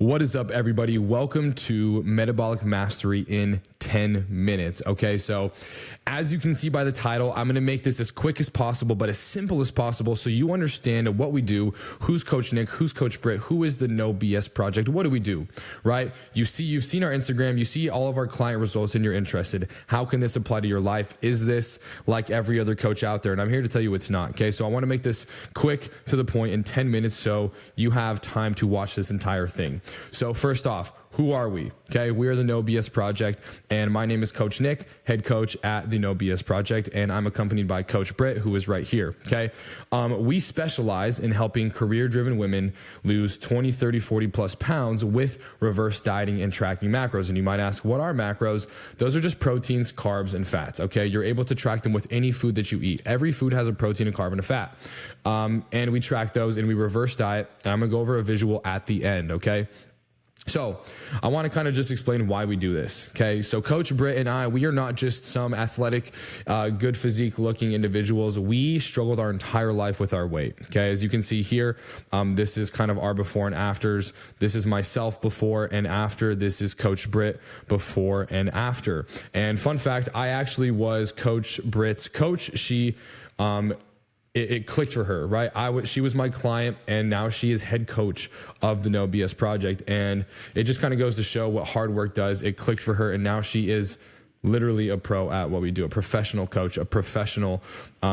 What is up, everybody? Welcome to Metabolic Mastery in 10 minutes. Okay, so as you can see by the title, I'm going to make this as quick as possible, but as simple as possible so you understand what we do, who's Coach Nick, who's Coach Britt, who is the No BS Project, what do we do, right? You've seen our Instagram, you see all of our client results and you're interested. How can this apply to your life? Is this like every other coach out there? And I'm here to tell you it's not, okay? So I want to make this quick to the point in 10 minutes so you have time to watch this entire thing. So first off, who are we? Okay, we are the No BS Project, and my name is Coach Nick, head coach at the No BS Project, and I'm accompanied by Coach Britt, who is right here. Okay, we specialize in helping career-driven women lose 20, 30, 40 plus pounds with reverse dieting and tracking macros. And you might ask, what are macros? Those are just proteins, carbs, and fats. Okay, you're able to track them with any food that you eat. Every food has a protein, a carb, and a fat, and we track those and we reverse diet. And I'm gonna go over a visual at the end. Okay. So I want to kind of just explain why we do this. Okay. So Coach Britt and I, we are not just some athletic, good physique looking individuals. We struggled our entire life with our weight. Okay. As you can see here, this is kind of our before and afters. This is myself before and after. This is Coach Britt before and after. And fun fact, I actually was Coach Britt's coach. She, it clicked for her, right? She was my client, and now she is head coach of the No BS Project. And it just kind of goes to show what hard work does. It clicked for her, and now she is literally a pro at what we do, a professional coach, a professional.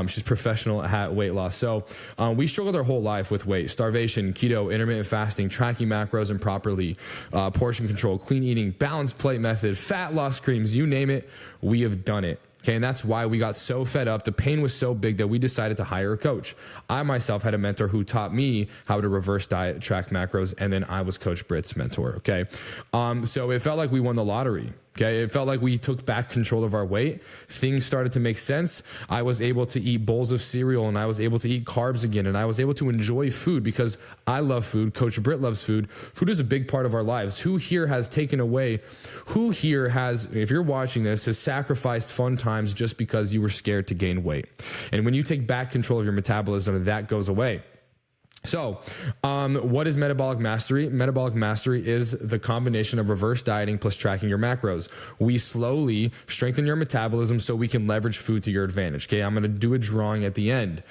She's professional at weight loss. So we struggled our whole life with weight, starvation, keto, intermittent fasting, tracking macros improperly, portion control, clean eating, balanced plate method, fat loss creams, you name it, we have done it. Okay, and that's why we got so fed up. The pain was so big that we decided to hire a coach. I myself had a mentor who taught me how to reverse diet, track macros, and then I was Coach Britt's mentor. Okay, so it felt like we won the lottery. Okay, it felt like we took back control of our weight. Things started to make sense. I was able to eat bowls of cereal, and I was able to eat carbs again, and I was able to enjoy food because I love food. Coach Britt loves food. Food is a big part of our lives. Who here has taken away, who here has, if you're watching this, has sacrificed fun times just because you were scared to gain weight? And when you take back control of your metabolism, that goes away. So, what is metabolic mastery? Metabolic mastery is the combination of reverse dieting plus tracking your macros. We slowly strengthen your metabolism so we can leverage food to your advantage. Okay, I'm going to do a drawing at the end.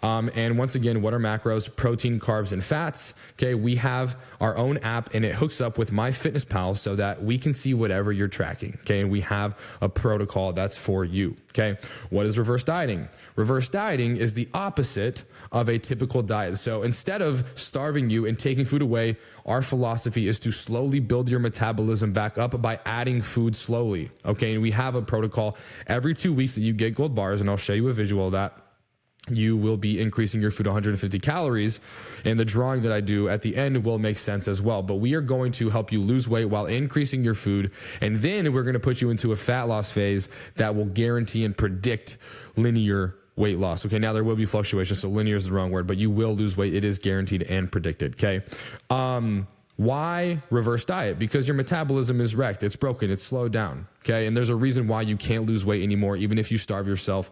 And once again, what are macros? Protein, carbs, and fats. Okay, we have our own app and it hooks up with MyFitnessPal so that we can see whatever you're tracking. Okay, and we have a protocol that's for you. Okay, what is reverse dieting? Reverse dieting is the opposite of a typical diet. So instead of starving you and taking food away, our philosophy is to slowly build your metabolism back up by adding food slowly. Okay, and we have a protocol every 2 weeks that you get gold bars, and I'll show you a visual of that. You will be increasing your food 150 calories, and the drawing that I do at the end will make sense as well. But we are going to help you lose weight while increasing your food, and then we're going to put you into a fat loss phase that will guarantee and predict linear weight loss. Okay, now there will be fluctuations, so linear is the wrong word, but you will lose weight. It is guaranteed and predicted. Okay. Why reverse diet? Because your metabolism is wrecked. It's broken. It's slowed down. Okay. And there's a reason why you can't lose weight anymore. Even if you starve yourself,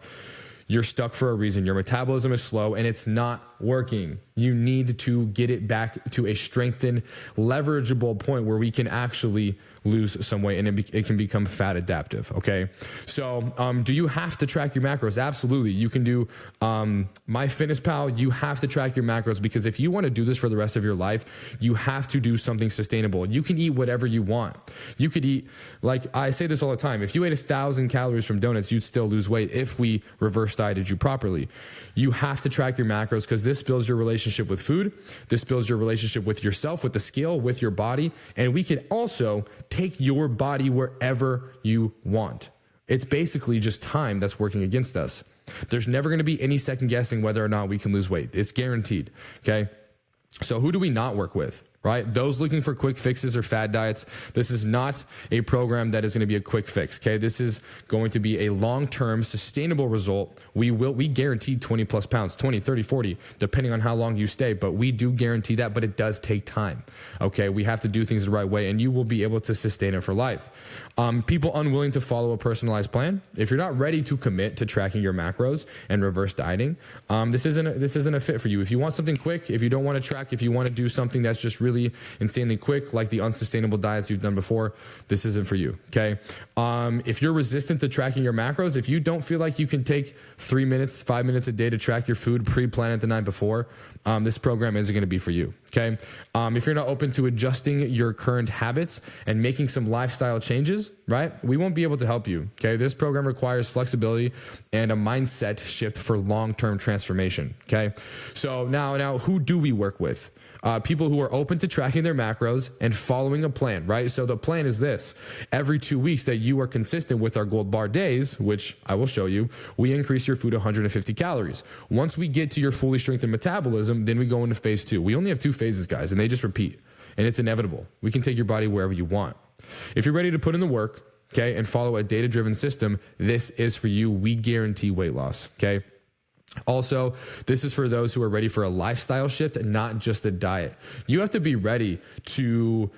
you're stuck for a reason. Your metabolism is slow and it's not working. You need to get it back to a strengthened, leverageable point where we can actually lose some weight and it can become fat adaptive. Okay. So, do you have to track your macros? Absolutely. You can do, MyFitnessPal. You have to track your macros because if you want to do this for the rest of your life, you have to do something sustainable. You can eat whatever you want. You could eat, like I say this all the time, if you ate 1,000 calories from donuts, you'd still lose weight if we reverse dieted you properly. You have to track your macros because this builds your relationship with food. This builds your relationship with yourself, with the scale, with your body. And we can also take your body wherever you want. It's basically just time that's working against us. There's never going to be any second guessing whether or not we can lose weight. It's guaranteed. Okay. So who do we not work with? Right? Those looking for quick fixes or fad diets, this is not a program that is going to be a quick fix. Okay. This is going to be a long-term sustainable result. We guarantee 20 plus pounds, 20, 30, 40, depending on how long you stay, but we do guarantee that, but it does take time. Okay. We have to do things the right way and you will be able to sustain it for life. People unwilling to follow a personalized plan. If you're not ready to commit to tracking your macros and reverse dieting, this isn't a fit for you. If you want something quick, if you don't want to track, if you want to do something that's just really really insanely quick, like the unsustainable diets you've done before, this isn't for you, okay? If you're resistant to tracking your macros, if you don't feel like you can take 3 minutes, 5 minutes a day to track your food, pre-plan it the night before, this program isn't going to be for you, okay? If you're not open to adjusting your current habits and making some lifestyle changes, right, we won't be able to help you, okay? This program requires flexibility and a mindset shift for long-term transformation, okay? So now who do we work with? People who are open to tracking their macros and following a plan, right? So the plan is this: every 2 weeks that you are consistent with our gold bar days, which I will show you, we increase your food 150 calories. Once we get to your fully strengthened metabolism, then we go into phase 2. We only have 2 phases, guys, and they just repeat, and it's inevitable. We can take your body wherever you want. If you're ready to put in the work, okay, and follow a data-driven system, this is for you. We guarantee weight loss, okay? Also, this is for those who are ready for a lifestyle shift, not just a diet. You have to be ready to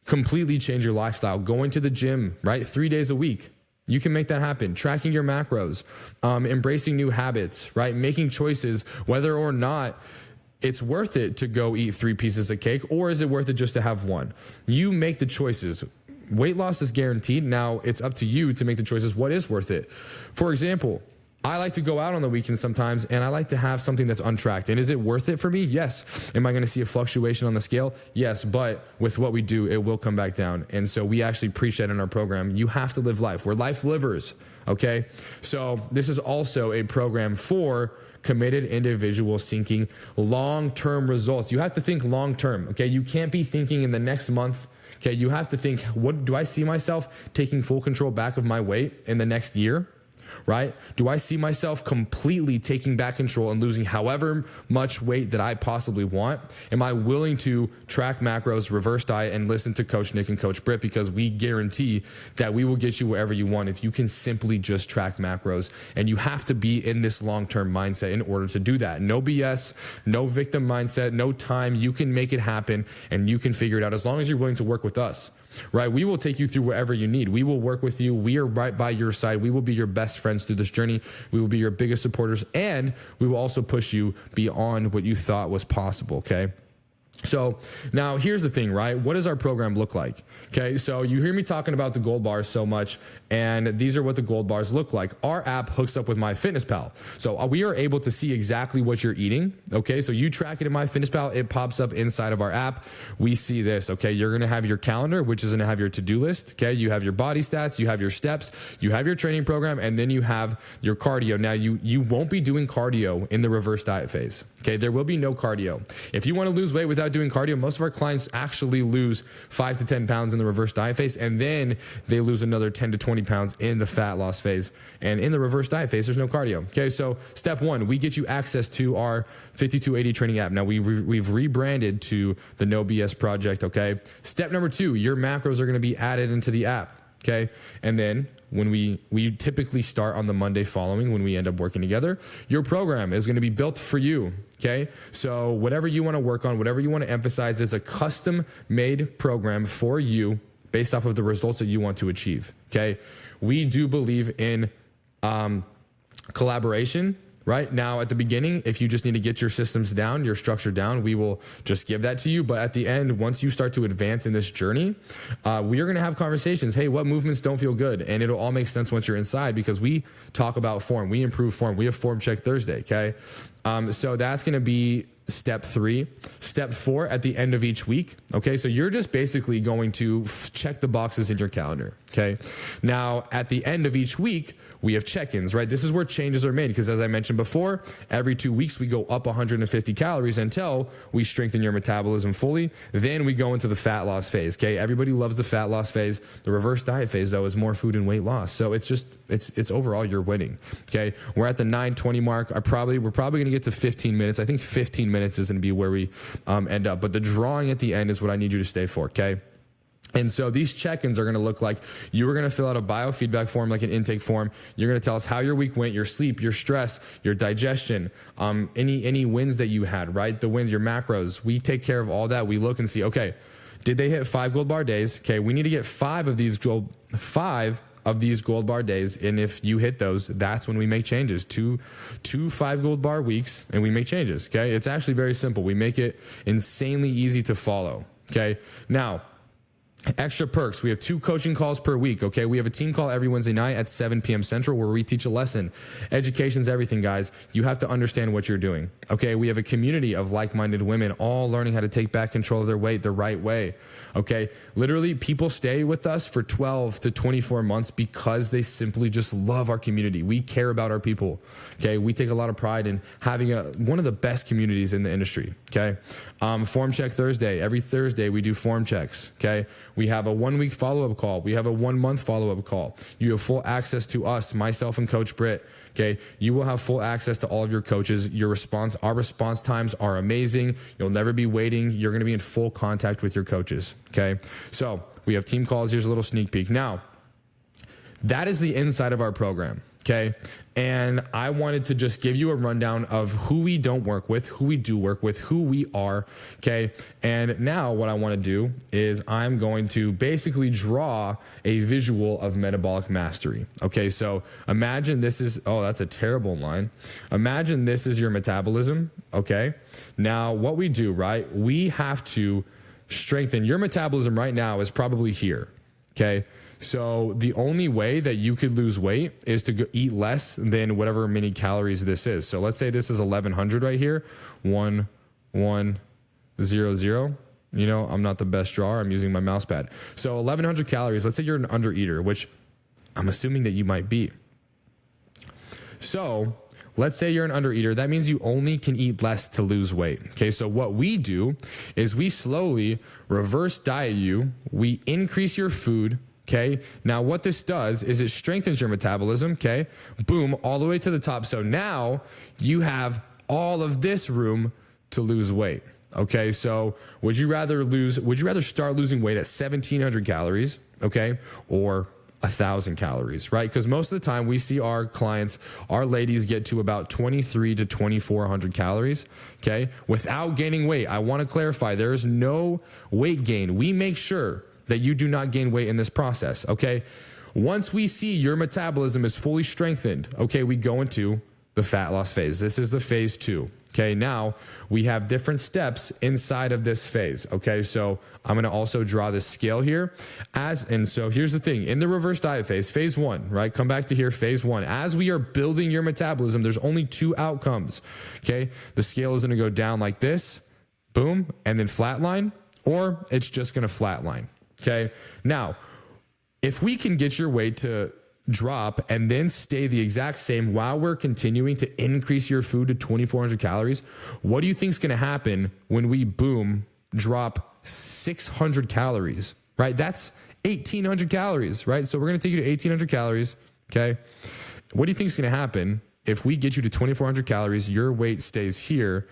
completely change your lifestyle. Going to the gym, right? 3 days a week. You can make that happen. Tracking your macros, embracing new habits, right? Making choices whether or not it's worth it to go eat 3 pieces of cake, or is it worth it just to have 1? You make the choices. Weight loss is guaranteed. Now it's up to you to make the choices. What is worth it? For example, I like to go out on the weekends sometimes, and I like to have something that's untracked. And is it worth it for me? Yes. Am I going to see a fluctuation on the scale? Yes. But with what we do, it will come back down. And so we actually preach that in our program. You have to live life. We're life livers. Okay. So this is also a program for committed individuals seeking long-term results. You have to think long-term. Okay. You can't be thinking in the next month. Okay. You have to think, what do I see myself taking full control back of my weight in the next year? Right? Do I see myself completely taking back control and losing however much weight that I possibly want? Am I willing to track macros, reverse diet, and listen to Coach Nick and Coach Britt? Because we guarantee that we will get you wherever you want if you can simply just track macros. And you have to be in this long-term mindset in order to do that. No BS, no victim mindset, no time. You can make it happen and you can figure it out as long as you're willing to work with us. Right? We will take you through whatever you need. We will work with you. We are right by your side. We will be your best friends through this journey. We will be your biggest supporters, and we will also push you beyond what you thought was possible. Okay. So now here's the thing, right? What does our program look like? Okay. So you hear me talking about the gold bars so much, and these are what the gold bars look like. Our app hooks up with MyFitnessPal. So we are able to see exactly what you're eating. Okay. So you track it in MyFitnessPal. It pops up inside of our app. We see this. Okay. You're going to have your calendar, which is going to have your to-do list. Okay. You have your body stats, you have your steps, you have your training program, and then you have your cardio. Now you won't be doing cardio in the reverse diet phase. Okay. There will be no cardio. If you want to lose weight without doing cardio, most of our clients actually lose 5 to 10 pounds in the reverse diet phase, and then they lose another 10 to 20 pounds in the fat loss phase. And in the reverse diet phase, there's no cardio. Okay, so step 1, we get you access to our 5280 training app. Now we've rebranded to the No BS Project. Okay, step number 2, your macros are going to be added into the app. Okay. And then when we typically start on the Monday following, when we end up working together, your program is going to be built for you. Okay. So whatever you want to work on, whatever you want to emphasize, is a custom made program for you based off of the results that you want to achieve. Okay. We do believe in collaboration. Right now at the beginning, if you just need to get your systems down, your structure down, we will just give that to you. But at the end, once you start to advance in this journey, we are going to have conversations. Hey, what movements don't feel good? And it'll all make sense once you're inside, because we talk about form. We improve form. We have Form Check Thursday. Okay. So that's going to be step 3. Step 4 at the end of each week. Okay. So you're just basically going to check the boxes in your calendar. Okay. Now at the end of each week, we have check-ins, right? This is where changes are made, because as I mentioned before, every 2 weeks we go up 150 calories until we strengthen your metabolism fully. Then we go into the fat loss phase. Okay. Everybody loves the fat loss phase. The reverse diet phase, though, is more food and weight loss. So it's overall you're winning. Okay. We're at the 9:20 mark. We're probably going to get to 15 minutes. I think 15 minutes is going to be where we end up, but the drawing at the end is what I need you to stay for. Okay. And so these check-ins are going to look like you are going to fill out a biofeedback form, like an intake form. You're going to tell us how your week went, your sleep, your stress, your digestion, any wins that you had, right? The wins, your macros. We take care of all that. We look and see, okay, did they hit 5 gold bar days? Okay, we need to get 5 of these gold bar days. And if you hit those, that's when we make changes. Two 5 gold bar weeks, and we make changes. Okay, it's actually very simple. We make it insanely easy to follow. Okay. Now, extra perks. We have 2 coaching calls per week. Okay. We have a team call every Wednesday night at 7 p.m. Central where we teach a lesson. Education's everything, guys. You have to understand what you're doing. Okay. We have a community of like-minded women all learning how to take back control of their weight the right way. Okay. Literally, people stay with us for 12 to 24 months because they simply just love our community. We care about our people. Okay. We take a lot of pride in having one of the best communities in the industry. Okay. Form check Thursday. Every Thursday we do form checks. Okay. We have a 1-week follow-up call. We have a 1-month follow-up call. You have full access to us, myself and Coach Britt. Okay. You will have full access to all of your coaches. Our response times are amazing. You'll never be waiting. You're going to be in full contact with your coaches. Okay. So we have team calls. Here's a little sneak peek. Now, that is the inside of our program. Okay. And I wanted to just give you a rundown of who we don't work with, who we do work with, who we are. Okay. And now what I want to do is I'm going to basically draw a visual of metabolic mastery. Okay. So imagine this is, oh, that's a terrible line. Imagine this is your metabolism. Okay. Now what we do, right? We have to strengthen your metabolism right now is probably here. Okay. So the only way that you could lose weight is to eat less than whatever many calories this is. So let's say this is 1100 right here. 1100. You know, I'm not the best drawer. I'm using my mouse pad. So 1100 calories. Let's say you're an undereater, which I'm assuming that you might be. So let's say you're an undereater. That means you only can eat less to lose weight. Okay. So what we do is we slowly reverse diet you. We increase your food. Okay. Now what this does is it strengthens your metabolism. Okay. Boom, all the way to the top. So now you have all of this room to lose weight. Okay. So would you rather start losing weight at 1700 calories? Okay. Or 1,000 calories, right? Because most of the time we see our clients, our ladies get to about 23 to 2,400 calories, okay, without gaining weight. I want to clarify, there is no weight gain. We make sure that you do not gain weight in this process, okay? Once we see your metabolism is fully strengthened, okay, we go into the fat loss phase. This is the phase 2. Okay, now we have different steps inside of this phase. Okay, so I'm going to also draw this scale here. And so here's the thing. In the reverse diet phase 1, right? Come back to here, phase 1. As we are building your metabolism, there's only 2 outcomes. Okay, the scale is going to go down like this, boom, and then flatline, or it's just going to flatline. Okay, now, if we can get your weight to drop and then stay the exact same while we're continuing to increase your food to 2,400 calories, what do you think is going to happen when we boom drop 600 calories, right? That's 1,800 calories, right? So we're going to take you to 1,800 calories. Okay. What do you think is going to happen if we get you to 2,400 calories, your weight stays here,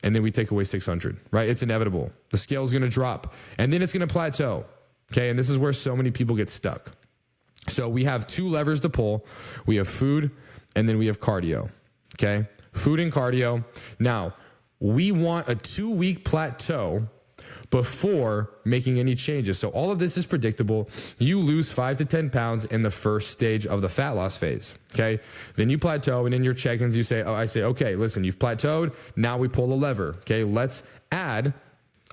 and then we take away 600, right? It's inevitable. The scale is going to drop and then it's going to plateau. Okay. And this is where so many people get stuck. So we have 2 levers to pull. We have food and then we have cardio. Okay. Food and cardio. Now we want a 2-week plateau before making any changes. So all of this is predictable. You lose 5 to 10 pounds in the first stage of the fat loss phase. Okay. Then you plateau, and in your check-ins, I say, okay, listen, you've plateaued. Now we pull a lever. Okay. Let's add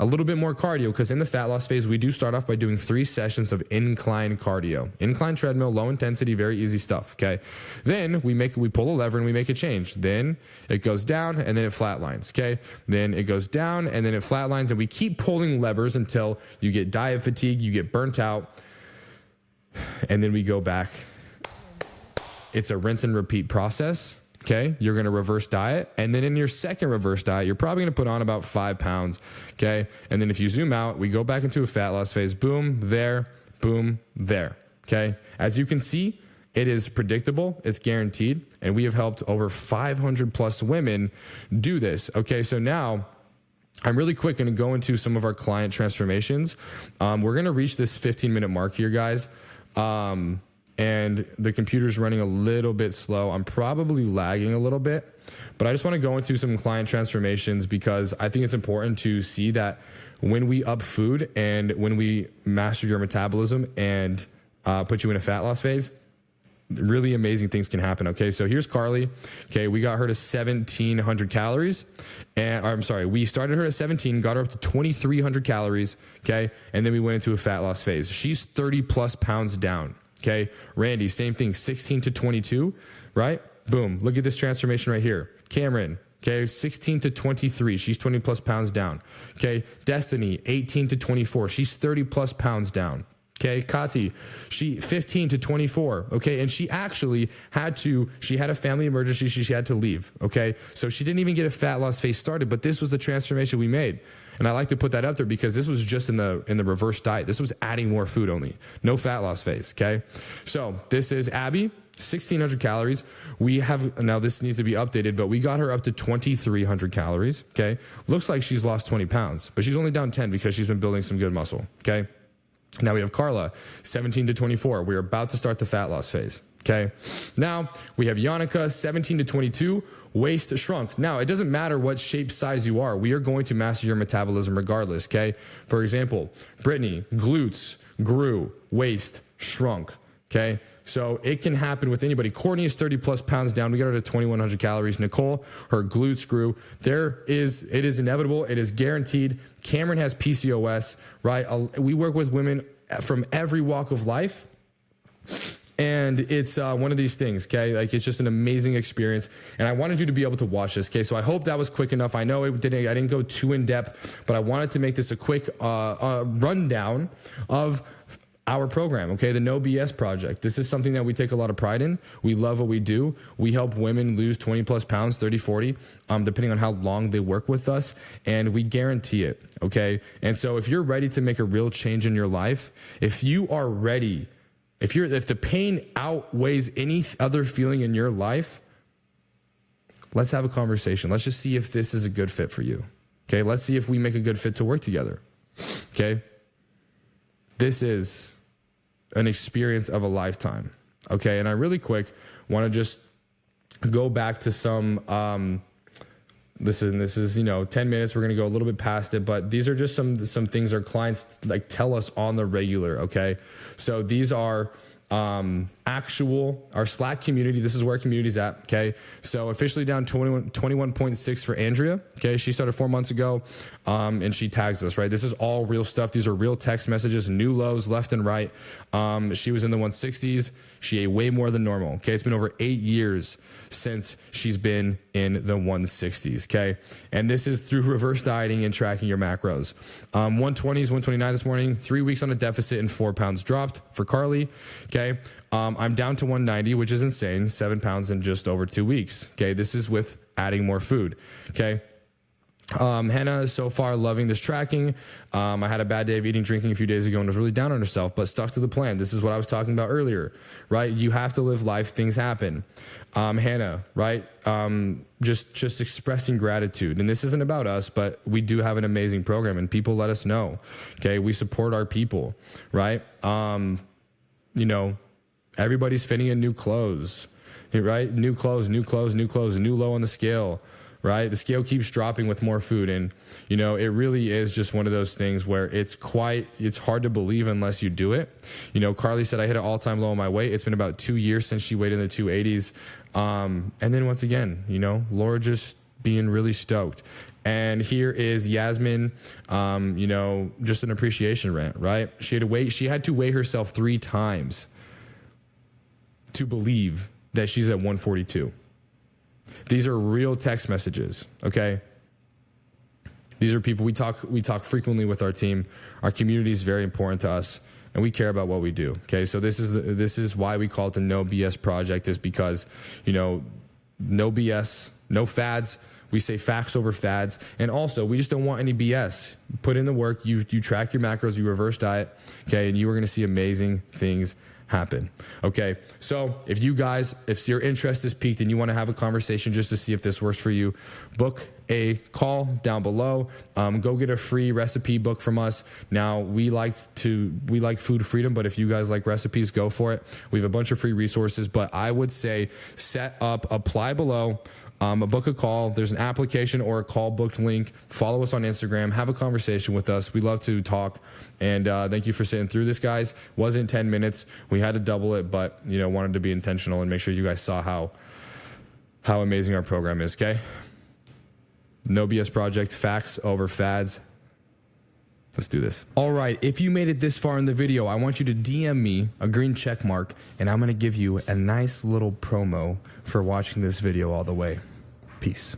a little bit more cardio, because in the fat loss phase, we do start off by doing 3 sessions of incline cardio, incline treadmill, low intensity, very easy stuff. Okay. Then we pull a lever and we make a change. Then it goes down and then it flatlines. Okay. Then it goes down and then it flatlines, and we keep pulling levers until you get diet fatigue, you get burnt out, and then we go back. It's a rinse and repeat process. Okay, you're going to reverse diet. And then in your second reverse diet, you're probably going to put on about 5 pounds. Okay. And then if you zoom out, we go back into a fat loss phase. Boom, there, boom, there. Okay. As you can see, it is predictable. It's guaranteed. And we have helped over 500 plus women do this. Okay. So now I'm really quick going to go into some of our client transformations. We're going to reach this 15-minute mark here, guys. And the computer's running a little bit slow. I'm probably lagging a little bit, but I just want to go into some client transformations because I think it's important to see that when we up food and when we master your metabolism and put you in a fat loss phase, really amazing things can happen. Okay, so here's Carly. Okay, we got her to 1,700 calories, and I'm sorry, we started her at 17, got her up to 2,300 calories. Okay, and then we went into a fat loss phase. She's 30 plus pounds down. Okay, Randy, same thing, 16 to 22, right? Boom, look at this transformation right here. Cameron, okay, 16 to 23, she's 20 plus pounds down. Okay, Destiny, 18 to 24, she's 30 plus pounds down. Okay, Kati, she 15 to 24. Okay, and she actually she had a family emergency. She had to leave. Okay, so she didn't even get a fat loss phase started, but this was the transformation we made. And I like to put that up there because this was just in the reverse diet. This was adding more food only, no fat loss phase. Okay, so this is Abby, 1,600 calories. We have, now this needs to be updated, but we got her up to 2,300 calories. Okay, looks like she's lost 20 pounds, but she's only down 10 because she's been building some good muscle. Okay. Now we have Carla, 17 to 24. We're about to start the fat loss phase. Okay. Now we have Yannicka, 17 to 22, waist shrunk. Now it doesn't matter what shape, size you are. We are going to master your metabolism regardless. Okay. For example, Brittany, glutes grew, waist shrunk. Okay. So it can happen with anybody. Courtney is 30 plus pounds down. We got her to 2,100 calories. Nicole, her glutes grew. It is inevitable. It is guaranteed. Cameron has PCOS, right? We work with women from every walk of life. And it's one of these things, okay? Like, it's just an amazing experience. And I wanted you to be able to watch this, okay? So I hope that was quick enough. I know I didn't go too in depth, but I wanted to make this a quick rundown of our program, okay? The No BS Project. This is something that we take a lot of pride in. We love what we do. We help women lose 20 plus pounds, 30, 40, depending on how long they work with us. And we guarantee it, okay? And so if you're ready to make a real change in your life, if you are ready, if the pain outweighs any other feeling in your life, let's have a conversation. Let's just see if this is a good fit for you, okay? Let's see if we make a good fit to work together, okay? This is an experience of a lifetime. Okay. And I really quick want to just go back to some, this is, 10 minutes. We're going to go a little bit past it, but these are just some things our clients like tell us on the regular. Okay. So these are, our Slack community. This is where our community's at. Okay. So officially down 21.6 for Andrea. Okay. She started 4 months ago. And she tags us, right? This is all real stuff. These are real text messages, new lows left and right. She was in the 160s. She ate way more than normal. Okay. It's been over 8 years since she's been in the 160s. Okay. And this is through reverse dieting and tracking your macros. 120s, 129 this morning, 3 weeks on a deficit and 4 pounds dropped for Carly. Okay. I'm down to 190, which is insane. 7 pounds in just over 2 weeks. Okay. This is with adding more food. Okay. Hannah is so far loving this tracking. I had a bad day of eating, drinking a few days ago and was really down on herself, but stuck to the plan. This is what I was talking about earlier, right? You have to live life. Things happen. Hannah, right? Just expressing gratitude. And this isn't about us, but we do have an amazing program and people let us know. Okay. We support our people, right? Everybody's fitting in new clothes, right? New clothes, new low on the scale. Right? The scale keeps dropping with more food. And, it really is just one of those things where it's hard to believe unless you do it. Carly said I hit an all-time low on my weight. It's been about 2 years since she weighed in the 280s. And then once again, Laura just being really stoked. And here is Yasmin, just an appreciation rant, right? She had to weigh herself 3 times to believe that she's at 142. These are real text messages, okay? These are people we talk frequently with our team. Our community is very important to us, and we care about what we do, okay? So this is why we call it the No BS Project, is because, no BS, no fads. We say facts over fads. And also, we just don't want any BS. Put in the work. You track your macros, you reverse diet, okay? And you are going to see amazing things happen. Okay. So if your interest is piqued and you want to have a conversation just to see if this works for you, book a call down below. Go get a free recipe book from us. Now we like food freedom, but if you guys like recipes, go for it. We have a bunch of free resources, but I would say set up, apply below. book a call. There's an application or a call booked link. Follow us on Instagram. Have a conversation with us. We love to talk. And thank you for sitting through this, guys. Wasn't 10 minutes. We had to double it, but wanted to be intentional and make sure you guys saw how amazing our program is. Okay. No BS project. Facts over fads. Let's do this. All right. If you made it this far in the video, I want you to DM me a green check mark, and I'm going to give you a nice little promo for watching this video all the way. Peace.